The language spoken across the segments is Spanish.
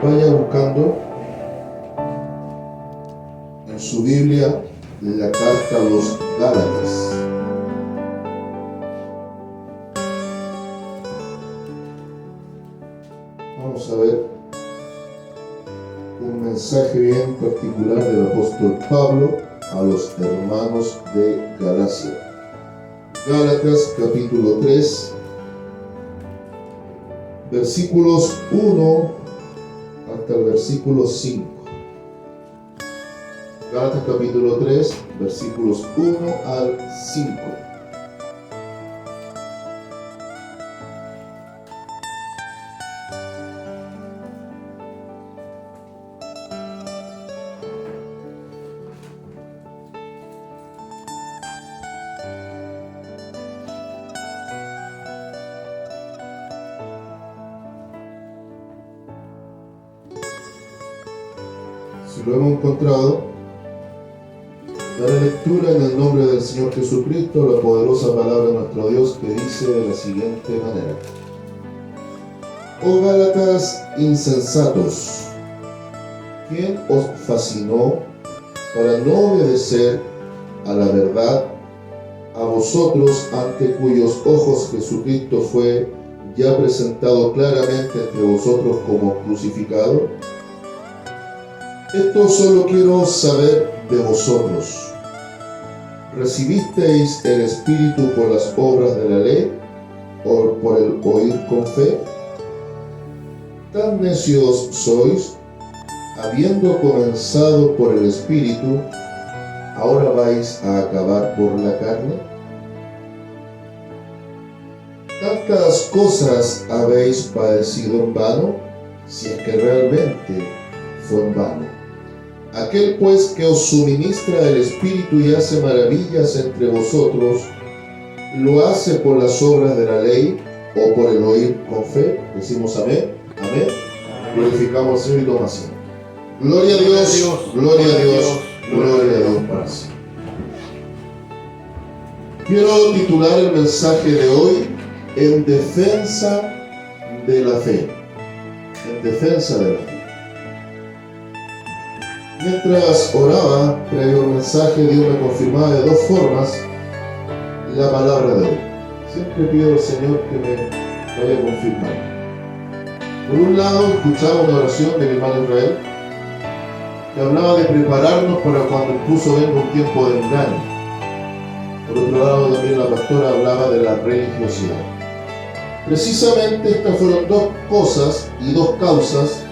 Vaya buscando en su Biblia la carta a los Gálatas. Vamos a ver un mensaje bien particular del apóstol Pablo a los hermanos de Galacia. Gálatas capítulo 3, versículos 1 hasta el versículo 5. Gálatas capítulo 3, versículos 1 al 5. Si lo hemos encontrado, daré lectura en el nombre del Señor Jesucristo, la poderosa palabra de nuestro Dios, que dice de la siguiente manera: Oh Gálatas insensatos, ¿quién os fascinó para no obedecer a la verdad, a vosotros ante cuyos ojos Jesucristo fue ya presentado claramente entre vosotros como crucificado? Esto solo quiero saber de vosotros. ¿Recibisteis el Espíritu por las obras de la ley o por el oír con fe? ¿Tan necios sois? Habiendo comenzado por el Espíritu, ¿ahora vais a acabar por la carne? ¿Tantas cosas habéis padecido en vano? Si es que realmente fue en vano. Aquel pues que os suministra el Espíritu y hace maravillas entre vosotros, ¿lo hace por las obras de la ley o por el oír con fe? Decimos amén, amén. Glorificamos al Señor y toma asiento. Gloria a Dios, gloria a Dios, gloria a Dios para siempre. Quiero titular el mensaje de hoy: en defensa de la fe. En defensa de la fe. Mientras oraba, previo al mensaje, Dios me confirmaba de dos formas la palabra de hoy. Siempre pido al Señor que me vaya a confirmar. Por un lado, escuchaba una oración de mi hermano Israel que hablaba de prepararnos para cuando incluso venga un tiempo de engaño. Por otro lado, también la pastora hablaba de la religiosidad. Precisamente estas fueron dos cosas y dos causas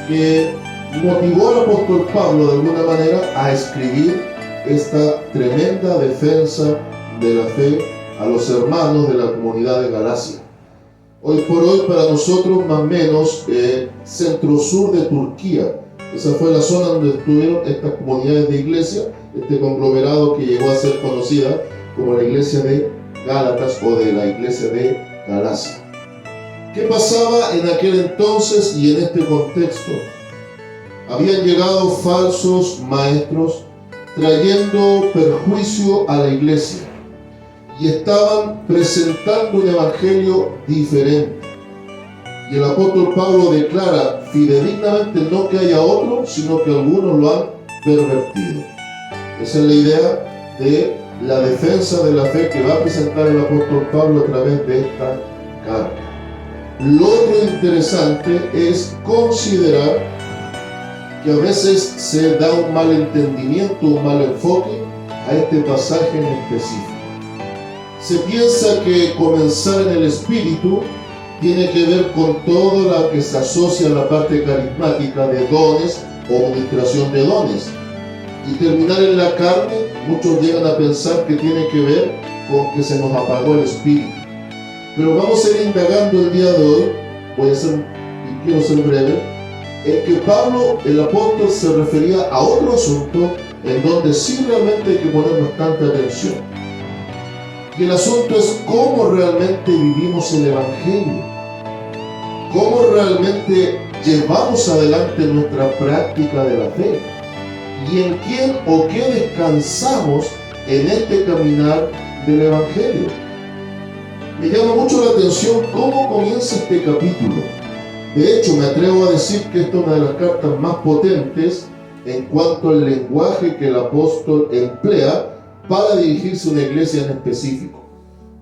que motivó al apóstol Pablo de alguna manera a escribir esta tremenda defensa de la fe a los hermanos de la comunidad de Galacia. Hoy por hoy, para nosotros, más o menos centro-sur de Turquía. Esa fue la zona donde estuvieron estas comunidades de iglesia, este conglomerado que llegó a ser conocida como la iglesia de Gálatas o de la iglesia de Galacia. ¿Qué pasaba en aquel entonces y en este contexto? Habían llegado falsos maestros trayendo perjuicio a la iglesia y estaban presentando un evangelio diferente. Y el apóstol Pablo declara fidedignamente no que haya otro, sino que algunos lo han pervertido. Esa es la idea de la defensa de la fe que va a presentar el apóstol Pablo a través de esta carta. Lo otro interesante es considerar que a veces se da un mal entendimiento, un mal enfoque a este pasaje en específico. Se piensa que comenzar en el Espíritu tiene que ver con todo lo que se asocia a la parte carismática de dones o administración de dones. Y terminar en la carne, muchos llegan a pensar que tiene que ver con que se nos apagó el Espíritu. Pero vamos a ir indagando el día de hoy, y quiero ser breve, en que Pablo, el apóstol, se refería a otro asunto en donde sí realmente hay que poner bastante atención. Y el asunto es cómo realmente vivimos el Evangelio, cómo realmente llevamos adelante nuestra práctica de la fe y en quién o qué descansamos en este caminar del Evangelio. Me llama mucho la atención cómo comienza este capítulo. De hecho, me atrevo a decir que esta es una de las cartas más potentes en cuanto al lenguaje que el apóstol emplea para dirigirse a una iglesia en específico,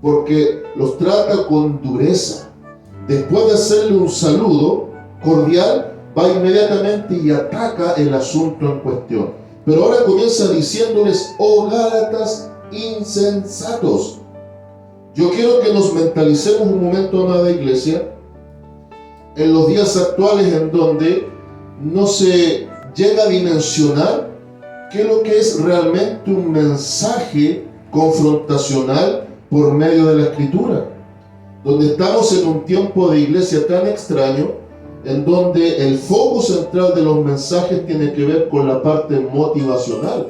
porque los trata con dureza. Después de hacerle un saludo cordial, va inmediatamente y ataca el asunto en cuestión. Pero ahora comienza diciéndoles: oh Gálatas insensatos. Yo quiero que nos mentalicemos un momento, amada iglesia, en los días actuales en donde no se llega a dimensionar qué es lo que es realmente un mensaje confrontacional por medio de la Escritura, donde estamos en un tiempo de iglesia tan extraño, en donde el foco central de los mensajes tiene que ver con la parte motivacional,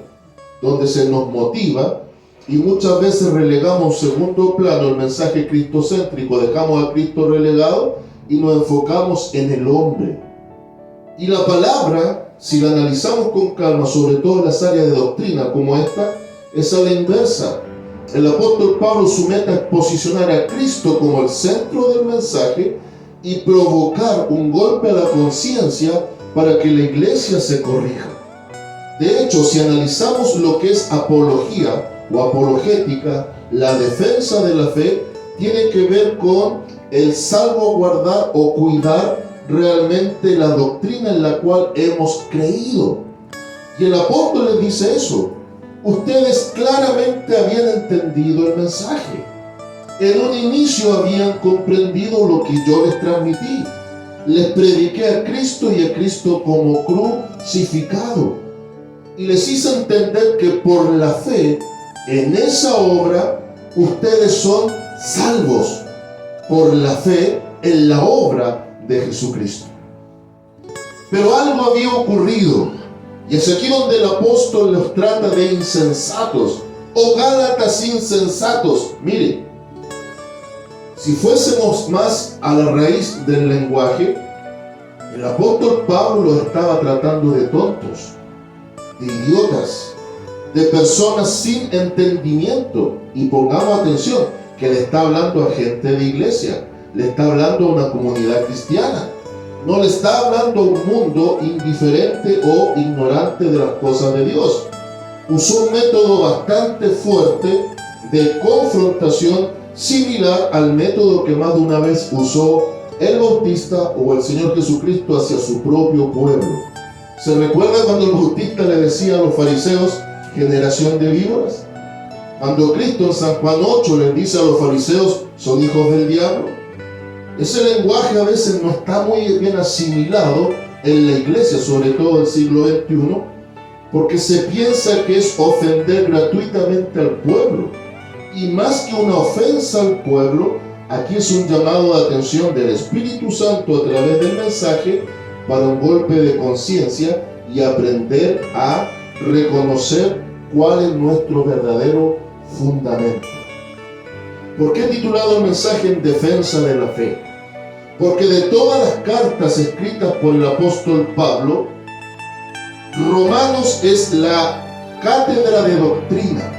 donde se nos motiva, y muchas veces relegamos en segundo plano el mensaje cristocéntrico, dejamos a Cristo relegado y nos enfocamos en el hombre. Y la palabra, si la analizamos con calma, sobre todo en las áreas de doctrina como esta, es a la inversa. El apóstol Pablo, su meta es posicionar a Cristo como el centro del mensaje y provocar un golpe a la conciencia para que la iglesia se corrija. De hecho, si analizamos lo que es apología o apologética, la defensa de la fe tiene que ver con el salvaguardar o cuidar realmente la doctrina en la cual hemos creído. Y el apóstol les dice eso: ustedes claramente habían entendido el mensaje. En un inicio habían comprendido lo que yo les transmití. Les prediqué a Cristo y a Cristo como crucificado. Y les hice entender que por la fe en esa obra ustedes son salvos. Por la fe en la obra de Jesucristo. Pero algo había ocurrido, y es aquí donde el apóstol los trata de insensatos. Oh Gálatas insensatos. Mire, si fuésemos más a la raíz del lenguaje, el apóstol Pablo los estaba tratando de tontos, de idiotas, de personas sin entendimiento. Y pongamos atención, que le está hablando a gente de iglesia, le está hablando a una comunidad cristiana, no le está hablando a un mundo indiferente o ignorante de las cosas de Dios. Usó un método bastante fuerte de confrontación, similar al método que más de una vez usó el Bautista o el Señor Jesucristo hacia su propio pueblo. ¿Se recuerda cuando el Bautista le decía a los fariseos: generación de víboras? Cuando Cristo en San Juan 8 les dice a los fariseos: son hijos del diablo. Ese lenguaje a veces no está muy bien asimilado en la iglesia, sobre todo del siglo XXI, porque se piensa que es ofender gratuitamente al pueblo. Y más que una ofensa al pueblo, aquí es un llamado de atención del Espíritu Santo a través del mensaje para un golpe de conciencia y aprender a reconocer cuál es nuestro verdadero fundamento. ¿Por qué he titulado el mensaje en defensa de la fe? Porque de todas las cartas escritas por el apóstol Pablo, Romanos es la cátedra de doctrina.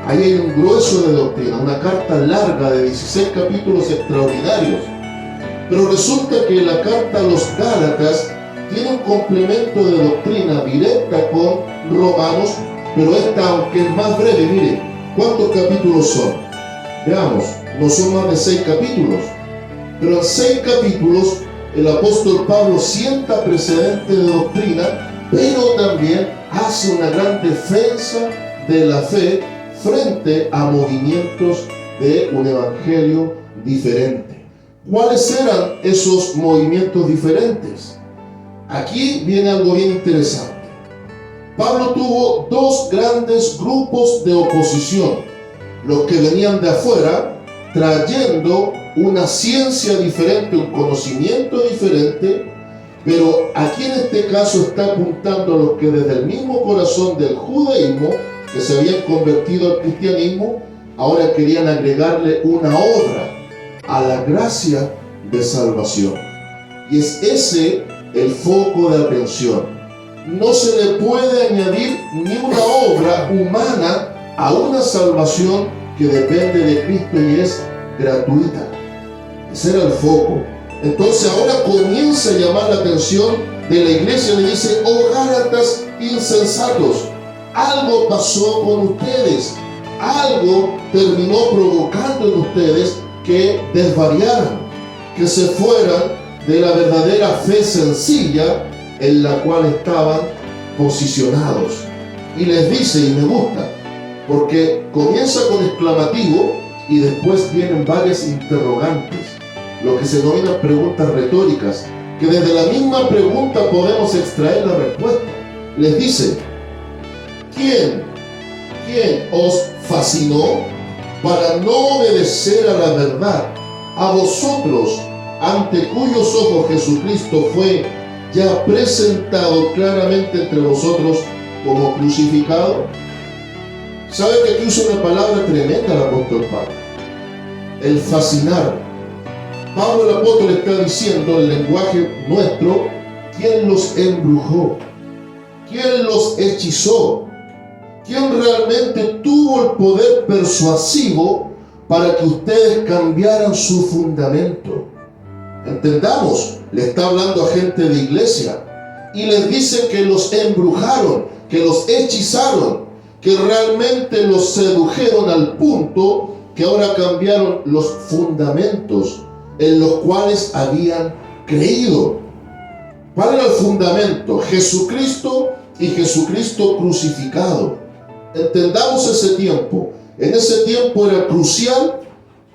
Ahí hay un grueso de doctrina, una carta larga de 16 capítulos extraordinarios. Pero resulta que la carta a los Gálatas tiene un complemento de doctrina directa con Romanos, pero esta, aunque es más breve, mire, ¿cuántos capítulos son? Veamos, no son más de 6 capítulos. Pero en 6 capítulos el apóstol Pablo sienta precedente de doctrina, pero también hace una gran defensa de la fe frente a movimientos de un evangelio diferente. ¿Cuáles eran esos movimientos diferentes? Aquí viene algo bien interesante. Pablo tuvo 2 grandes grupos de oposición: los que venían de afuera trayendo una ciencia diferente, un conocimiento diferente, pero aquí en este caso está apuntando a los que desde el mismo corazón del judaísmo, que se habían convertido al cristianismo, ahora querían agregarle una obra a la gracia de salvación. Y es ese el foco de atención. No se le puede añadir ni una obra humana a una salvación que depende de Cristo y es gratuita. Ese era el foco. Entonces ahora comienza a llamar la atención de la iglesia. Le dice: oh Gálatas insensatos, algo pasó con ustedes, algo terminó provocando en ustedes que desvariaran, que se fueran de la verdadera fe sencilla en la cual estaban posicionados. Y les dice, y me gusta, porque comienza con exclamativo y después vienen varias interrogantes, lo que se denominan preguntas retóricas, que desde la misma pregunta podemos extraer la respuesta. Les dice: ¿Quién os fascinó para no obedecer a la verdad? A vosotros, ante cuyos ojos Jesucristo fue ya presentado claramente entre vosotros como crucificado. ¿Sabe que aquí usa una palabra tremenda el apóstol Pablo? El fascinar. Pablo el apóstol está diciendo en el lenguaje nuestro: ¿quién los embrujó? ¿Quién los hechizó? ¿Quién realmente tuvo el poder persuasivo para que ustedes cambiaran su fundamento? Entendamos, le está hablando a gente de iglesia y les dice que los embrujaron, que los hechizaron, que realmente los sedujeron al punto que ahora cambiaron los fundamentos en los cuales habían creído. ¿Cuál era el fundamento? Jesucristo y Jesucristo crucificado. Entendamos ese tiempo. En ese tiempo era crucial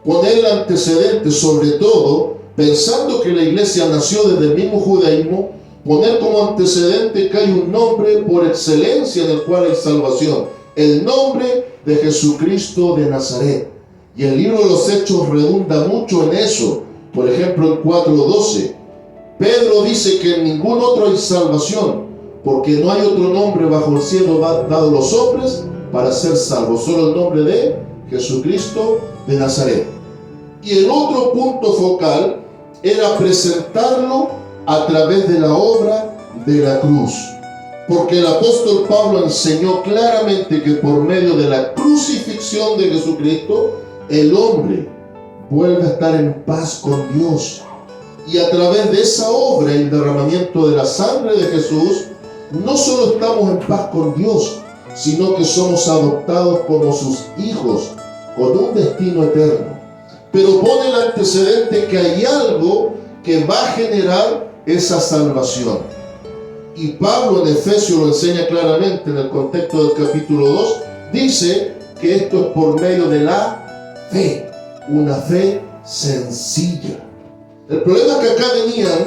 poner el antecedente, sobre todo pensando que la iglesia nació desde el mismo judaísmo, poner como antecedente que hay un nombre por excelencia en el cual hay salvación, el nombre de Jesucristo de Nazaret. Y el libro de los Hechos redunda mucho en eso. Por ejemplo, en 4:12, Pedro dice que en ningún otro hay salvación, porque no hay otro nombre bajo el cielo dado a los hombres para ser salvos, solo el nombre de Jesucristo de Nazaret. Y el otro punto focal era presentarlo a través de la obra de la cruz, porque el apóstol Pablo enseñó claramente que por medio de la crucifixión de Jesucristo, el hombre vuelve a estar en paz con Dios. Y a través de esa obra, el derramamiento de la sangre de Jesús, no solo estamos en paz con Dios, sino que somos adoptados como sus hijos con un destino eterno. Pero pone el antecedente que hay algo que va a generar esa salvación. Y Pablo en Efesios lo enseña claramente en el contexto del capítulo 2. Dice que esto es por medio de la fe, una fe sencilla. El problema es que acá venían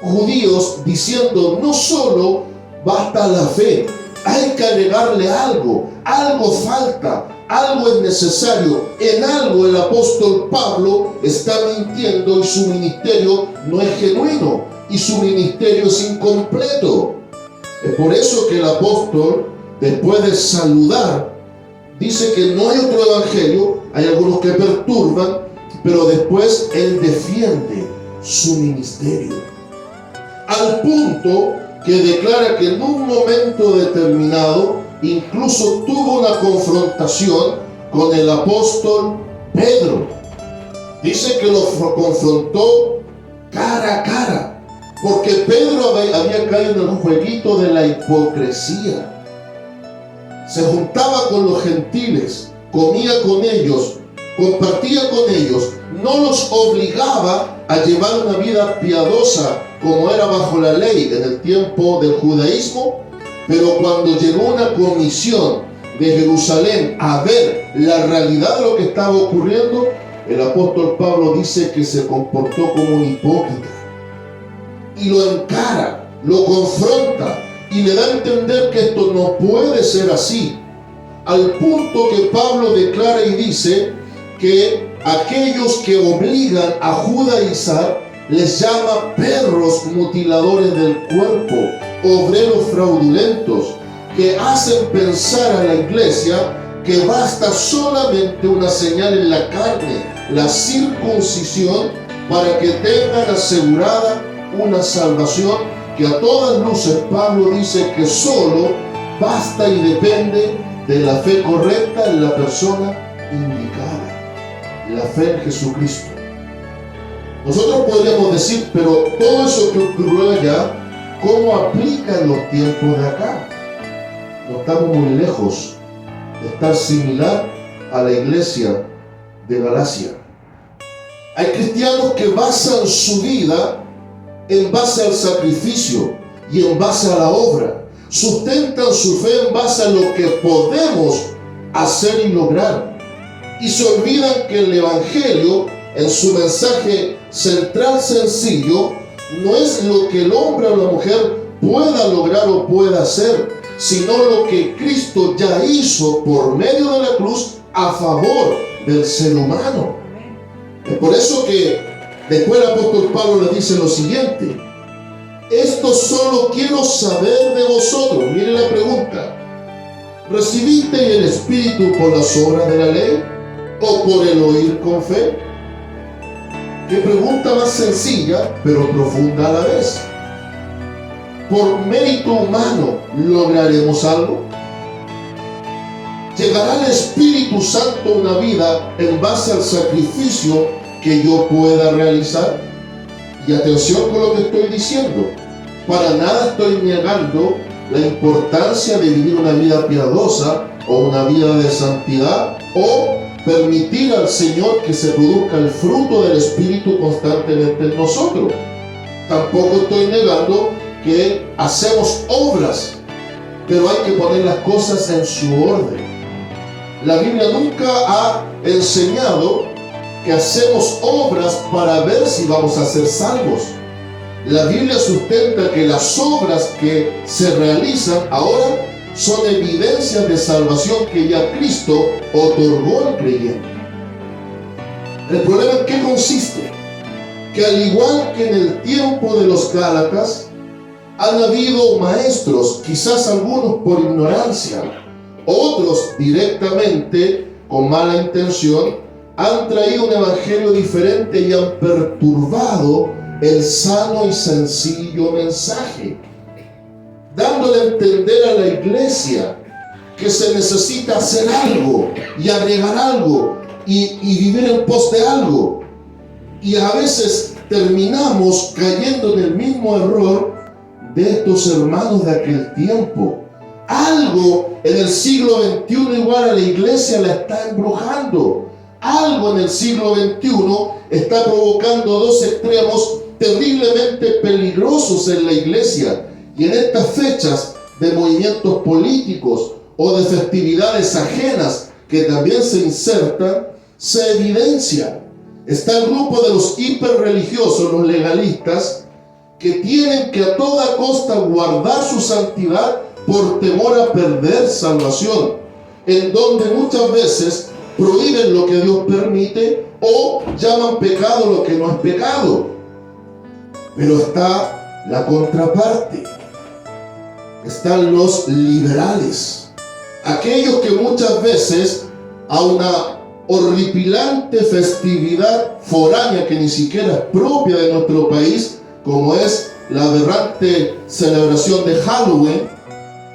judíos diciendo: no solo basta la fe, hay que agregarle algo falta, algo es necesario. En algo el apóstol Pablo está mintiendo y su ministerio no es genuino y su ministerio es incompleto. Es por eso que el apóstol, después de saludar, dice que no hay otro evangelio. Hay algunos que perturban, pero después él defiende su ministerio, al punto que declara que en un momento determinado incluso tuvo una confrontación con el apóstol Pedro. Dice que lo confrontó cara a cara, porque Pedro había caído en el jueguito de la hipocresía. Se juntaba con los gentiles, comía con ellos, compartía con ellos, no los obligaba a llevar una vida piadosa como era bajo la ley en el tiempo del judaísmo, pero cuando llegó una comisión de Jerusalén a ver la realidad de lo que estaba ocurriendo, el apóstol Pablo dice que se comportó como un hipócrita y lo encara, lo confronta y le da a entender que esto no puede ser así, al punto que Pablo declara y dice que aquellos que obligan a judaizar les llama perros mutiladores del cuerpo, obreros fraudulentos, que hacen pensar a la iglesia que basta solamente una señal en la carne, la circuncisión, para que tengan asegurada una salvación que a todas luces Pablo dice que solo basta y depende de la fe correcta en la persona indicada, la fe en Jesucristo. Nosotros podríamos decir, pero todo eso que ocurrió allá, ¿cómo aplica en los tiempos de acá? No estamos muy lejos de estar similar a la iglesia de Galacia. Hay cristianos que basan su vida en base al sacrificio y en base a la obra. Sustentan su fe en base a lo que podemos hacer y lograr. Y se olvidan que el Evangelio, en su mensaje central sencillo, no es lo que el hombre o la mujer pueda lograr o pueda hacer, sino lo que Cristo ya hizo por medio de la cruz a favor del ser humano. Es por eso que después el apóstol Pablo le dice lo siguiente: esto solo quiero saber de vosotros. Mire la pregunta: ¿recibisteis el Espíritu por las obras de la ley o por el oír con fe? Qué pregunta más sencilla, pero profunda a la vez. ¿Por mérito humano lograremos algo? ¿Llegará el Espíritu Santo a una vida en base al sacrificio que yo pueda realizar? Y atención con lo que estoy diciendo. Para nada estoy negando la importancia de vivir una vida piadosa o una vida de santidad, o permitir al Señor que se produzca el fruto del Espíritu constantemente en nosotros. Tampoco estoy negando que hacemos obras, pero hay que poner las cosas en su orden. La Biblia nunca ha enseñado que hacemos obras para ver si vamos a ser salvos. La Biblia sustenta que las obras que se realizan ahora son evidencias de salvación que ya Cristo otorgó al creyente. ¿El problema en qué consiste? Que al igual que en el tiempo de los Gálatas, han habido maestros, quizás algunos por ignorancia, otros directamente con mala intención, han traído un evangelio diferente y han perturbado el sano y sencillo mensaje, dándole a entender a la iglesia que se necesita hacer algo y agregar algo y vivir en pos de algo. Y a veces terminamos cayendo en el mismo error de estos hermanos de aquel tiempo. Algo en el siglo XXI igual a la iglesia la está embrujando. Algo en el siglo XXI está provocando dos extremos terriblemente peligrosos en la iglesia. Y en estas fechas de movimientos políticos o de festividades ajenas que también se insertan, se evidencia. Está el grupo de los hiperreligiosos, los legalistas, que tienen que a toda costa guardar su santidad por temor a perder salvación, en donde muchas veces prohíben lo que Dios permite o llaman pecado lo que no es pecado. Pero está la contraparte. Están los liberales, aquellos que muchas veces a una horripilante festividad foránea que ni siquiera es propia de nuestro país, como es la aberrante celebración de Halloween,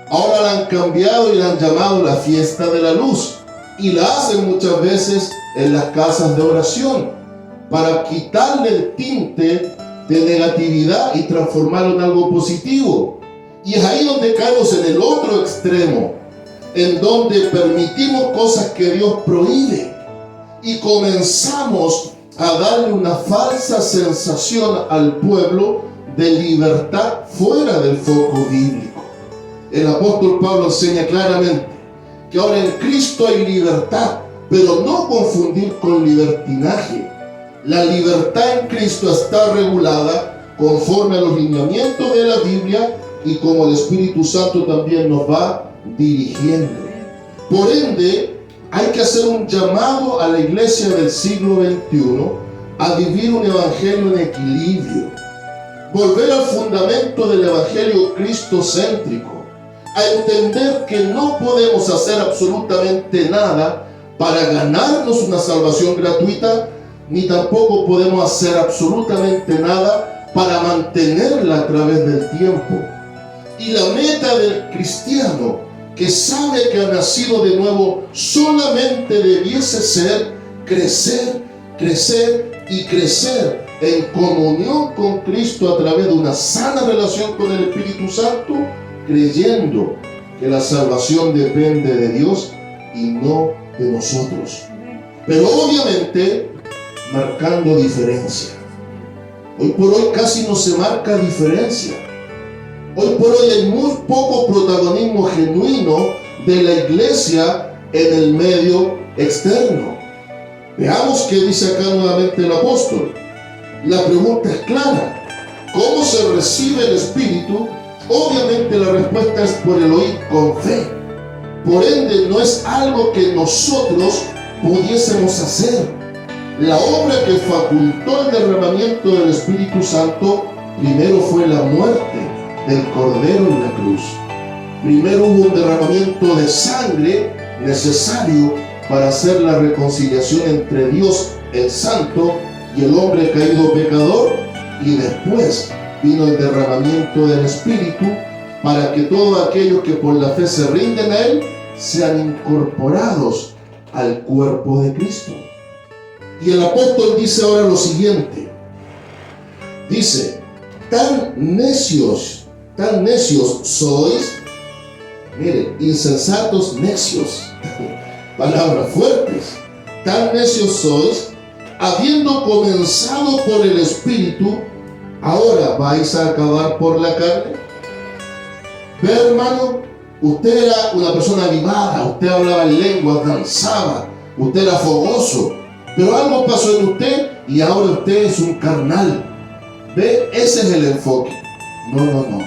ahora la han cambiado y la han llamado la fiesta de la luz, y la hacen muchas veces en las casas de oración para quitarle el tinte de negatividad y transformarlo en algo positivo. Y es ahí donde caemos en el otro extremo, en donde permitimos cosas que Dios prohíbe y comenzamos a darle una falsa sensación al pueblo de libertad fuera del foco bíblico. El apóstol Pablo enseña claramente que ahora en Cristo hay libertad, pero no confundir con libertinaje. La libertad en Cristo está regulada conforme a los lineamientos de la Biblia y como el Espíritu Santo también nos va dirigiendo. Por ende, hay que hacer un llamado a la iglesia del siglo XXI a vivir un evangelio en equilibrio, volver al fundamento del evangelio cristocéntrico, a entender que no podemos hacer absolutamente nada para ganarnos una salvación gratuita, ni tampoco podemos hacer absolutamente nada para mantenerla a través del tiempo. Y la meta del cristiano que sabe que ha nacido de nuevo solamente debiese ser crecer, crecer y crecer en comunión con Cristo a través de una sana relación con el Espíritu Santo, creyendo que la salvación depende de Dios y no de nosotros. Pero obviamente marcando diferencia. Hoy por hoy casi no se marca diferencia. Hoy por hoy hay muy poco protagonismo genuino de la iglesia en el medio externo. Veamos qué dice acá nuevamente el apóstol. La pregunta es clara. ¿Cómo se recibe el Espíritu? Obviamente la respuesta es por el oír con fe. Por ende, no es algo que nosotros pudiésemos hacer. La obra que facultó el derramamiento del Espíritu Santo primero fue la muerte del Cordero en la cruz. Primero hubo un derramamiento de sangre necesario para hacer la reconciliación entre Dios el Santo y el hombre caído pecador, y después vino el derramamiento del Espíritu para que todos aquellos que por la fe se rinden a Él sean incorporados al cuerpo de Cristo. Y el apóstol dice ahora lo siguiente. Dice, tan necios sois, miren, insensatos necios, palabras fuertes, tan necios sois, habiendo comenzado por el Espíritu, ahora vais a acabar por la carne. Ve, hermano, usted era una persona avivada, usted hablaba en lenguas, danzaba, usted era fogoso, pero algo pasó en usted y ahora usted es un carnal. Ve, ese es el enfoque. No.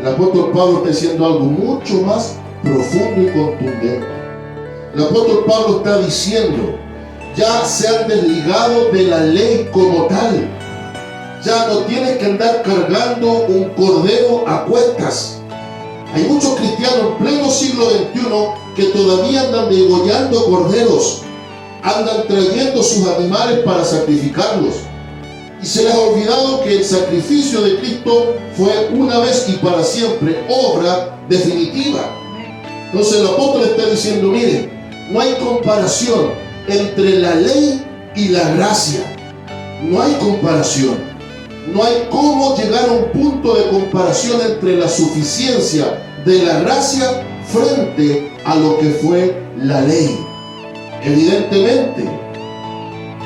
El apóstol Pablo está diciendo algo mucho más profundo y contundente. El apóstol Pablo está diciendo, ya se han desligado de la ley como tal. Ya no tienes que andar cargando un cordero a cuestas. Hay muchos cristianos en pleno siglo XXI que todavía andan degollando corderos, andan trayendo sus animales para sacrificarlos. Y se les ha olvidado que el sacrificio de Cristo fue una vez y para siempre obra definitiva. Entonces el apóstol está diciendo, miren, no hay comparación entre la ley y la gracia. No hay comparación. No hay cómo llegar a un punto de comparación entre la suficiencia de la gracia frente a lo que fue la ley. Evidentemente,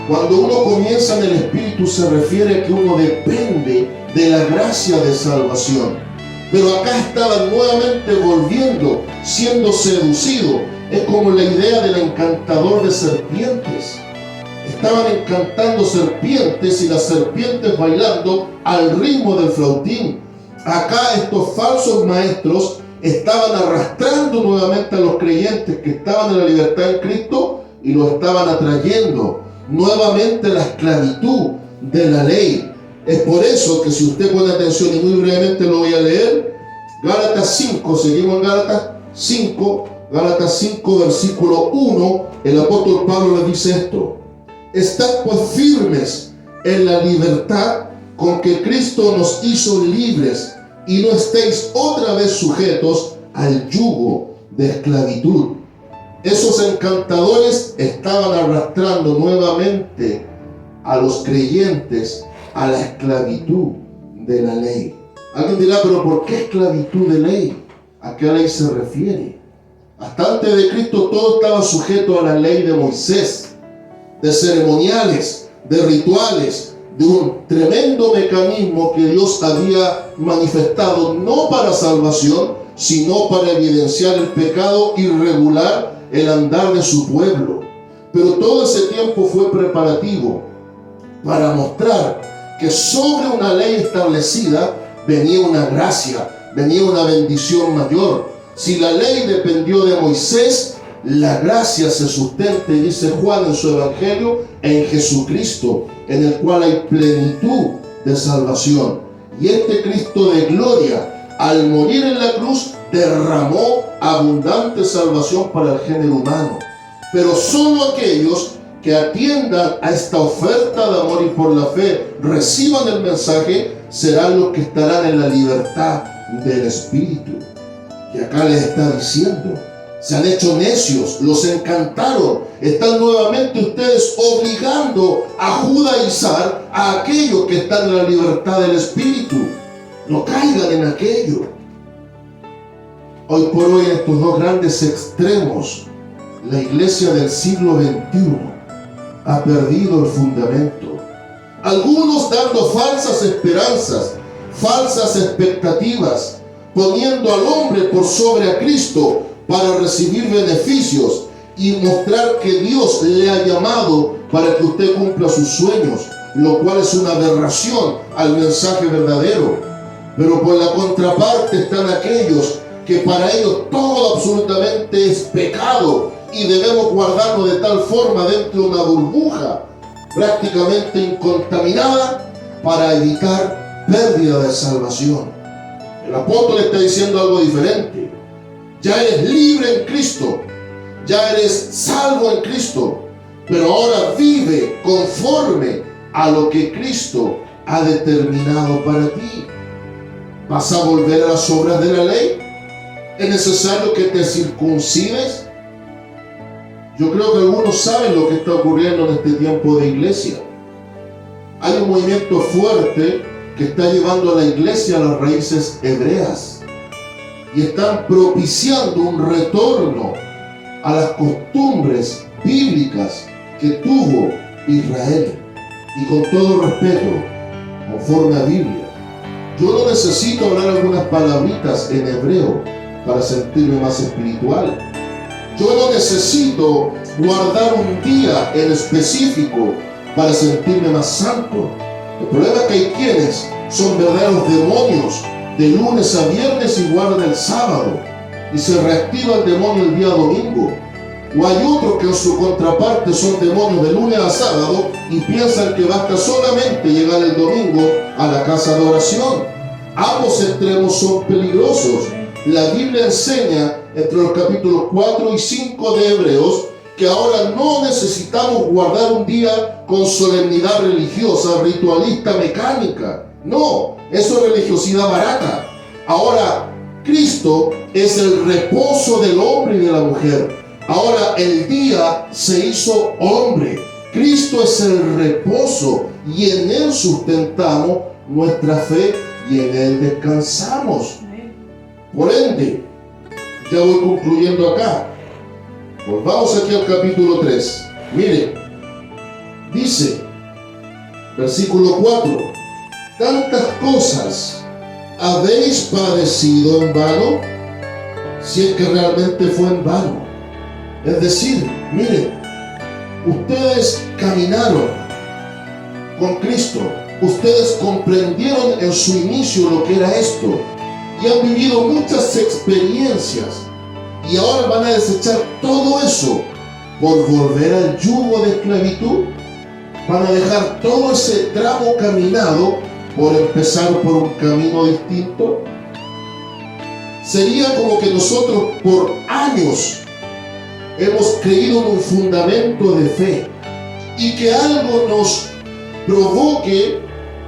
cuando uno comienza en el Espíritu se refiere a que uno depende de la gracia de salvación. Pero acá estaban nuevamente volviendo, siendo seducidos. Es como la idea del encantador de serpientes. Estaban encantando serpientes y las serpientes bailando al ritmo del flautín. Acá estos falsos maestros estaban arrastrando nuevamente a los creyentes que estaban en la libertad en Cristo y los estaban atrayendo nuevamente a la esclavitud de la ley. Es por eso que si usted pone atención y muy brevemente lo voy a leer, Gálatas 5, seguimos en Gálatas 5 versículo 1, el apóstol Pablo le dice esto: estad pues firmes en la libertad con que Cristo nos hizo libres, y no estéis otra vez sujetos al yugo de esclavitud. Esos encantadores estaban arrastrando nuevamente a los creyentes a la esclavitud de la ley. Alguien dirá, pero ¿por qué esclavitud de ley? ¿A qué ley se refiere? Hasta antes de Cristo todo estaba sujeto a la ley de Moisés, de ceremoniales, de rituales, de un tremendo mecanismo que Dios había manifestado no para salvación, sino para evidenciar el pecado y regular el andar de su pueblo. Pero todo ese tiempo fue preparativo para mostrar que sobre una ley establecida venía una gracia, venía una bendición mayor. Si la ley dependió de Moisés, la gracia se sustenta, dice Juan en su evangelio, en Jesucristo, en el cual hay plenitud de salvación. Y este Cristo de gloria, al morir en la cruz, derramó abundante salvación para el género humano. Pero solo aquellos que atiendan a esta oferta de amor y por la fe reciban el mensaje, serán los que estarán en la libertad del Espíritu. Y acá les está diciendo, Se han hecho necios, los encantaron. Están nuevamente ustedes obligando a judaizar a aquellos que están en la libertad del Espíritu. No caigan en aquello. Hoy por hoy, en estos dos grandes extremos, la iglesia del siglo XXI ha perdido el fundamento. Algunos dando falsas esperanzas, falsas expectativas, poniendo al hombre por sobre a Cristo para recibir beneficios y mostrar que Dios le ha llamado para que usted cumpla sus sueños, lo cual es una aberración al mensaje verdadero. Pero por la contraparte están aquellos que para ellos todo absolutamente es pecado y debemos guardarnos de tal forma dentro de una burbuja prácticamente incontaminada para evitar pérdida de salvación. El apóstol está diciendo algo diferente. Ya eres libre en Cristo, ya eres salvo en Cristo, pero ahora vive conforme a lo que Cristo ha determinado para ti. ¿Vas a volver a las obras de la ley? ¿Es necesario que te circuncides? Yo creo que algunos saben lo que está ocurriendo en este tiempo de iglesia. Hay un movimiento fuerte que está llevando a la iglesia a las raíces hebreas y están propiciando un retorno a las costumbres bíblicas que tuvo Israel. Y con todo respeto, conforme a Biblia, yo no necesito hablar algunas palabritas en hebreo para sentirme más espiritual. Yo no necesito guardar un día en específico para sentirme más santo. El problema es que hay quienes son verdaderos demonios de lunes a viernes y guardan el sábado y se reactiva el demonio el día domingo. O hay otros que en su contraparte son demonios de lunes a sábado y piensan que basta solamente llegar el domingo a la casa de oración. Ambos extremos son peligrosos. La Biblia enseña entre los capítulos 4 y 5 de Hebreos que ahora no necesitamos guardar un día con solemnidad religiosa, ritualista, mecánica. No, eso es religiosidad barata. Ahora, Cristo es el reposo del hombre y de la mujer. Ahora el día se hizo hombre. Cristo es el reposo y en Él sustentamos nuestra fe y en Él descansamos. Por ende, ya voy concluyendo acá. Volvamos aquí al capítulo 3. Miren, dice, versículo 4, tantas cosas habéis padecido en vano, si es que realmente fue en vano. Es decir, miren, ustedes caminaron con Cristo, ustedes comprendieron en su inicio lo que era esto y han vivido muchas experiencias y ahora van a desechar todo eso por volver al yugo de esclavitud. Van a dejar todo ese tramo caminado por empezar por un camino distinto. Sería como que nosotros por años hemos creído en un fundamento de fe y que algo nos provoque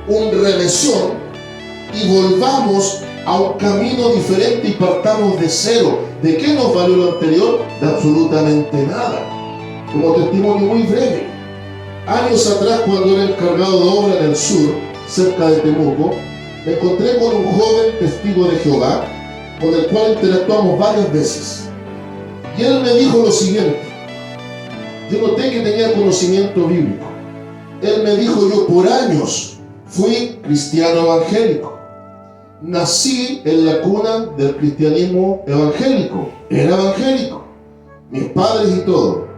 un revésón y volvamos a un camino diferente y partamos de cero. ¿De qué nos valió lo anterior? De absolutamente nada. Como testimonio muy breve, años atrás, cuando era encargado de obra en el sur, cerca de Temuco, me encontré con un joven testigo de Jehová con el cual interactuamos varias veces. Y él me dijo lo siguiente. Yo noté que tenía conocimiento bíblico. Él me dijo, yo por años fui cristiano evangélico. Nací en la cuna del cristianismo evangélico. Era evangélico. Mis padres y todo.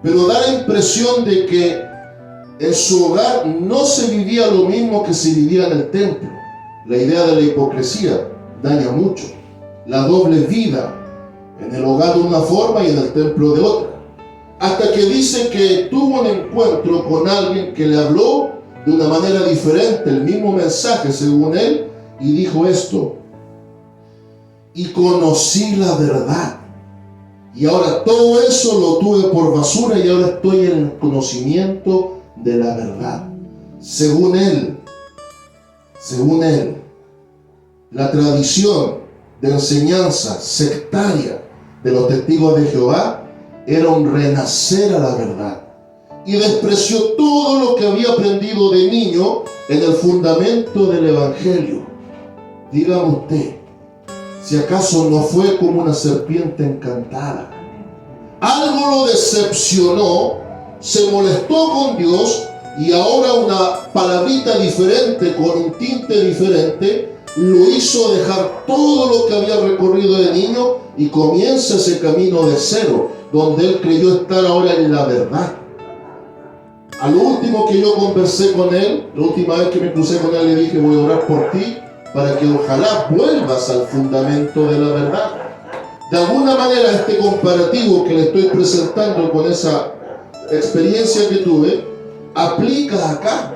Pero da la impresión de que en su hogar no se vivía lo mismo que se vivía en el templo. La idea de la hipocresía daña mucho. La doble vida. En el hogar de una forma y en el templo de otra. Hasta que dice que tuvo un encuentro con alguien que le habló de una manera diferente, el mismo mensaje según él, y dijo esto: y conocí la verdad. Y ahora todo eso lo tuve por basura y ahora estoy en el conocimiento de la verdad. Según él, la tradición de enseñanza sectaria de los testigos de Jehová era un renacer a la verdad. Y despreció todo lo que había aprendido de niño en el fundamento del Evangelio. Dígame usted, si acaso no fue como una serpiente encantada. Algo lo decepcionó, se molestó con Dios y ahora una palabrita diferente, con un tinte diferente, lo hizo dejar todo lo que había recorrido de niño y comienza ese camino de cero, donde él creyó estar ahora en la verdad. A lo último que yo conversé con él, la última vez que me crucé con él, le dije: voy a orar por ti para que ojalá vuelvas al fundamento de la verdad. De alguna manera este comparativo que le estoy presentando con esa experiencia que tuve, aplica acá.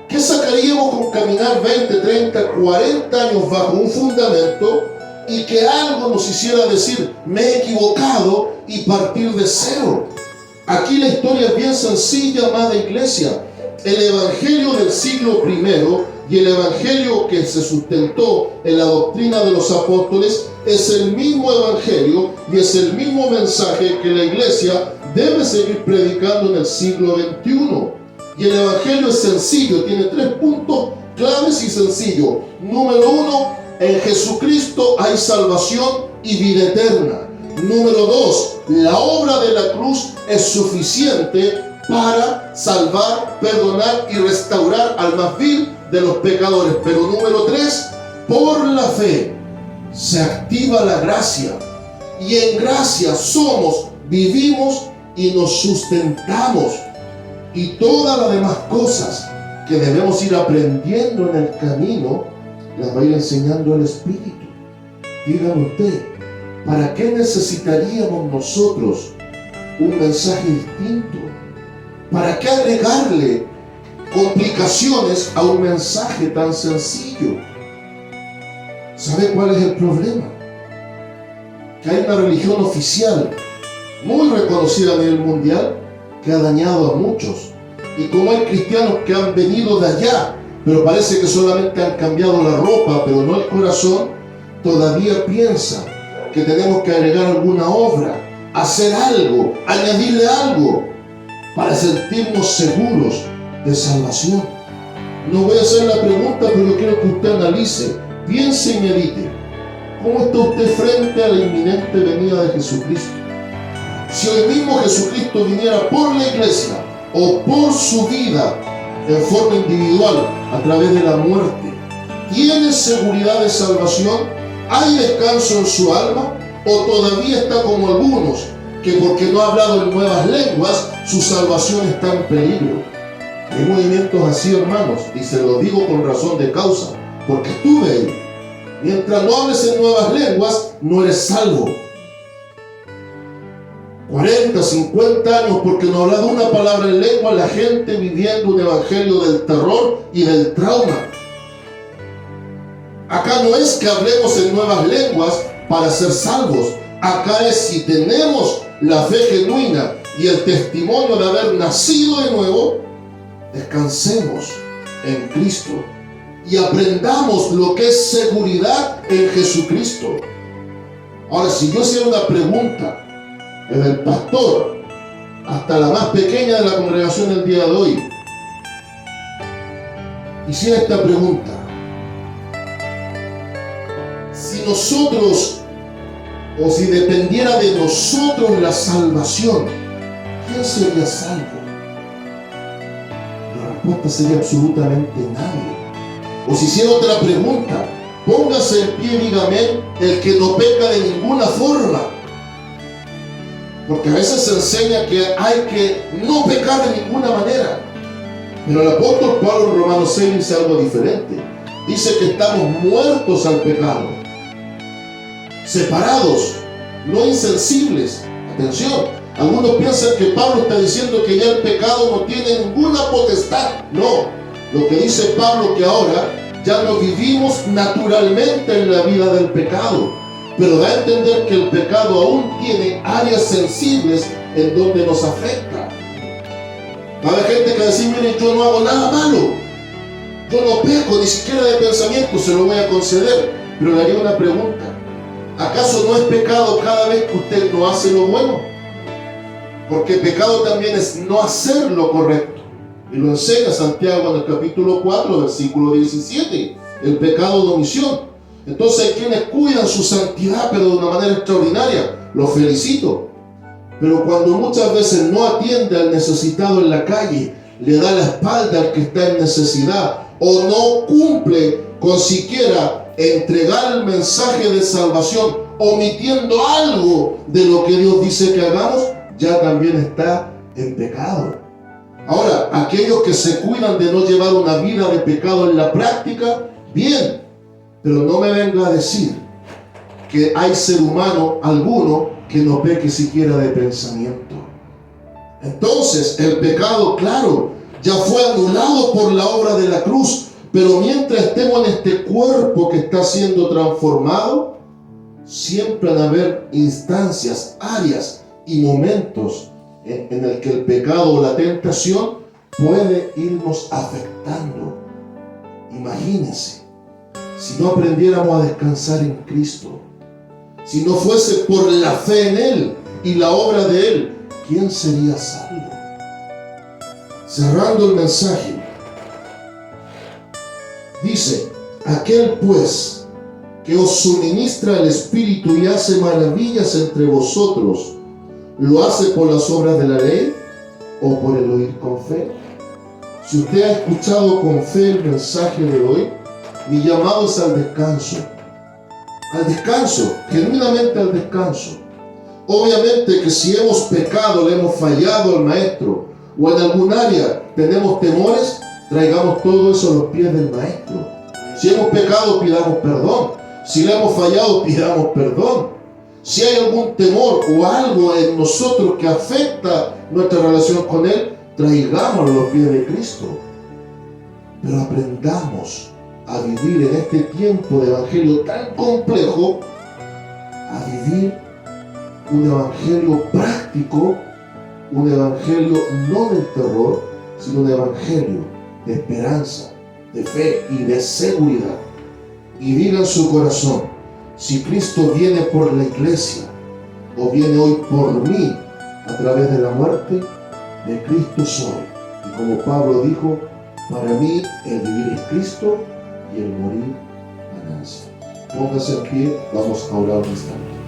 ¿Qué sacaríamos con caminar 20, 30, 40 años bajo un fundamento y que algo nos hiciera decir: me he equivocado, y partir de cero? Aquí la historia es bien sencilla, amada iglesia. El evangelio del siglo I y el evangelio que se sustentó en la doctrina de los apóstoles es el mismo evangelio y es el mismo mensaje que la iglesia debe seguir predicando en el siglo XXI. Y el evangelio es sencillo, tiene 3 puntos claves y sencillos. Número 1, en Jesucristo hay salvación y vida eterna. Número 2, la obra de la cruz es suficiente para salvar, perdonar y restaurar al más vil de los pecadores. Pero número 3, por la fe se activa la gracia. Y en gracia somos, vivimos y nos sustentamos. Y todas las demás cosas que debemos ir aprendiendo en el camino, las va a ir enseñando el Espíritu. Dígame usted, ¿para qué necesitaríamos nosotros un mensaje distinto? ¿Para qué agregarle complicaciones a un mensaje tan sencillo? ¿Sabe cuál es el problema? Que hay una religión oficial muy reconocida a nivel mundial que ha dañado a muchos. Y como hay cristianos que han venido de allá, pero parece que solamente han cambiado la ropa, pero no el corazón, todavía piensan que tenemos que agregar alguna obra, hacer algo, añadirle algo para sentirnos seguros de salvación. No voy a hacer la pregunta, pero yo quiero que usted analice, piense y medite. ¿Cómo está usted frente a la inminente venida de Jesucristo? Si hoy mismo Jesucristo viniera por la iglesia o por su vida en forma individual a través de la muerte, ¿tiene seguridad de salvación? ¿Hay descanso en su alma? ¿O todavía está como algunos que porque no ha hablado en nuevas lenguas, su salvación está en peligro? Hay movimientos así, hermanos, y se lo digo con razón de causa, porque estuve ahí. Mientras no hables en nuevas lenguas, no eres salvo. 40, 50 años porque no habla de una palabra en lengua, la gente viviendo un evangelio del terror y del trauma. Acá no es que hablemos en nuevas lenguas para ser salvos. Acá es si tenemos la fe genuina y el testimonio de haber nacido de nuevo, descansemos en Cristo y aprendamos lo que es seguridad en Jesucristo. Ahora, si yo hiciera una pregunta desde el pastor hasta la más pequeña de la congregación el día de hoy, hiciera esta pregunta: si nosotros, o si dependiera de nosotros la salvación, ¿quién sería salvo? La respuesta sería absolutamente nadie. O si hiciera otra pregunta, póngase en pie y dígame: el que no peca de ninguna forma. Porque a veces se enseña que hay que no pecar de ninguna manera. Pero el apóstol Pablo en Romanos 6 dice algo diferente. Dice que estamos muertos al pecado, separados, no insensibles. Atención, algunos piensan que Pablo está diciendo que ya el pecado no tiene ninguna potestad. No, lo que dice Pablo que ahora ya no vivimos naturalmente en la vida del pecado, pero da a entender que el pecado aún tiene áreas sensibles en donde nos afecta. Va a haber gente que va a decir: miren, yo no hago nada malo, yo no peco, ni siquiera de pensamiento, se lo voy a conceder. Pero le haría una pregunta: ¿Acaso no es pecado cada vez que usted no hace lo bueno? Porque pecado también es no hacer lo correcto. Y lo enseña Santiago en el capítulo 4, versículo 17. El pecado de omisión. Entonces hay quienes cuidan su santidad, pero de una manera extraordinaria. Los felicito. Pero cuando muchas veces no atiende al necesitado en la calle, le da la espalda al que está en necesidad, o no cumple con siquiera entregar el mensaje de salvación, omitiendo algo de lo que Dios dice que hagamos, ya también está en pecado. Ahora, aquellos que se cuidan de no llevar una vida de pecado en la práctica, bien, pero no me venga a decir que hay ser humano alguno que no peque siquiera de pensamiento. Entonces, el pecado, claro, ya fue anulado por la obra de la cruz, pero mientras estemos en este cuerpo que está siendo transformado, siempre van a haber instancias, áreas y momentos en el que el pecado o la tentación puede irnos afectando. Imagínense, si no aprendiéramos a descansar en Cristo, si no fuese por la fe en Él y la obra de Él, ¿quién sería salvo? Cerrando el mensaje, dice: aquel pues que os suministra el Espíritu y hace maravillas entre vosotros, ¿lo hace por las obras de la ley o por el oír con fe? Si usted ha escuchado con fe el mensaje de hoy, mi llamado es al descanso, genuinamente al descanso. Obviamente que si hemos pecado, le hemos fallado al Maestro, o en algún área tenemos temores, traigamos todo eso a los pies del Maestro. Si hemos pecado, pidamos perdón. Si le hemos fallado, pidamos perdón. Si hay algún temor o algo en nosotros que afecta nuestra relación con Él, traigámoslo a los pies de Cristo. Pero aprendamos a vivir en este tiempo de evangelio tan complejo, a vivir un evangelio práctico, un evangelio no del terror, sino un evangelio de esperanza, de fe y de seguridad. Y diga en su corazón: si Cristo viene por la iglesia o viene hoy por mí a través de la muerte, de Cristo soy. Y como Pablo dijo, para mí el vivir es Cristo y el morir ganancia. Póngase en pie, vamos a orar un instante.